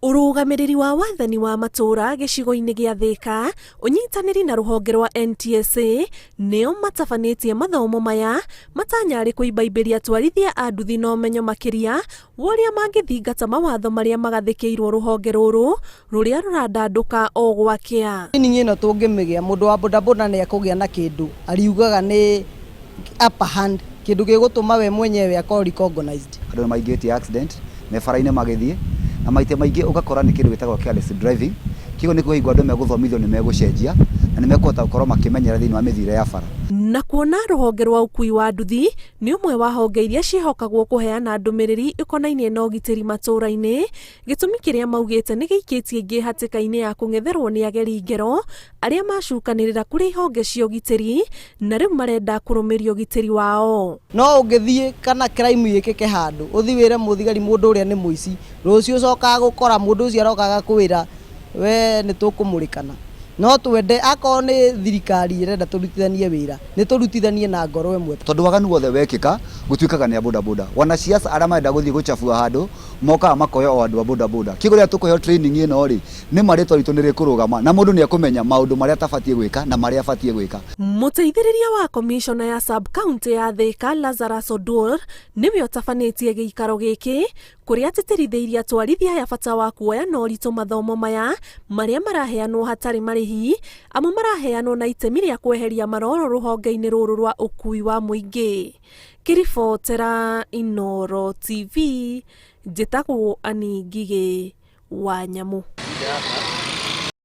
Urugamiriri wa wathani wa matura gicigo-ini gia Thika unyitaniri na ruhonge rwa NTSA nio matabanĩtie mathomo maya matanyarĩ kuimbaimbĩria atwarithia a nduthi na ũmenyo makiria woria mangĩthingata mawatho maria magathĩkĩirwo ruhonge ruru ruria rurandandũka o gwakĩa. Ninyi ĩno tũngĩmĩgĩa mũndũ wa bodaboda nĩ ekũgĩa na kĩndũ ariugaga nĩ upper hand kĩndũ gĩgũtũma we mwenyewe akorwo recognized. Andũ maingĩtie accident me bara-inĩ magĩthiĩ na maite maingĩ ũgakora nĩ kĩndũ gĩtagwo careless driving. Kigo nĩ kũhingwo andũ megũthomithio nĩ megũcenjia na nĩ mekũhota gũkorwo makĩmenyera thĩinĩ wa mĩthiĩre ya bara. Na kuona ruhonge rwa ũkui wa nduthi nĩ ũmwe wa honge iria ciĩhokagwo kũheana ndũmĩrĩri ĩkonainie na ũgitĩri matũra-inĩ, gĩtũmi kĩrĩa maugĩte nĩ gĩikĩtie ingĩ hatĩka-inĩ ya kũng'etherwo nĩ ageri ngero arĩa macukanĩrĩra kũrĩ honge cia ũgitĩri na rĩu marenda kũrũmĩrĩra ũgitĩri wao. No ũngĩthiĩ kana crime ĩkĩke handũ ũthiĩ wĩre mũthigari mũndũ ũrĩa nĩ mũici, rũciũ ũcokaga gũkora mũndũ ũcio arokaga kwĩra we nĩ tũkũmũrĩkana. No twende akorwo nĩ thirikari ĩrenda tũrutithanie wĩra nĩ tũrutithanie na ngoro ĩmwe, tondũ waganu wothe wekĩka gũtuĩkaga nĩ a bodaboda. Wanasiasa arĩa marenda gũthiĩ gũchafua handũ mokaga makoya o andũ a bodaboda. Kigo rĩa tũkũheo training ĩno rĩ nĩ marĩtwa ritũ nĩ rĩkũrũgama na mũndũ nĩ akũmenya maũndũ marĩa atabatiĩ gwĩka na marĩa abatiĩ gwĩka. Mũteithĩrĩria wa commissioner ya sub county ya Thika Lazarus Odur nĩwe ũtabanĩtie gĩikaro gĩkĩ kũrĩa atĩtĩrithĩirie atwarithia ya bata wa kuoya na ũritũ mathomo maya marĩa maraheanwo hatarĩ marĩhi amu maraheanwo na itemi rĩa kweheria maroro rũhonge-inĩ rũrũ rwa ũkui wa mũingĩ. Kĩribotera Inooro TV njĩtagwo Ani Ngigĩ wa Nyamũ.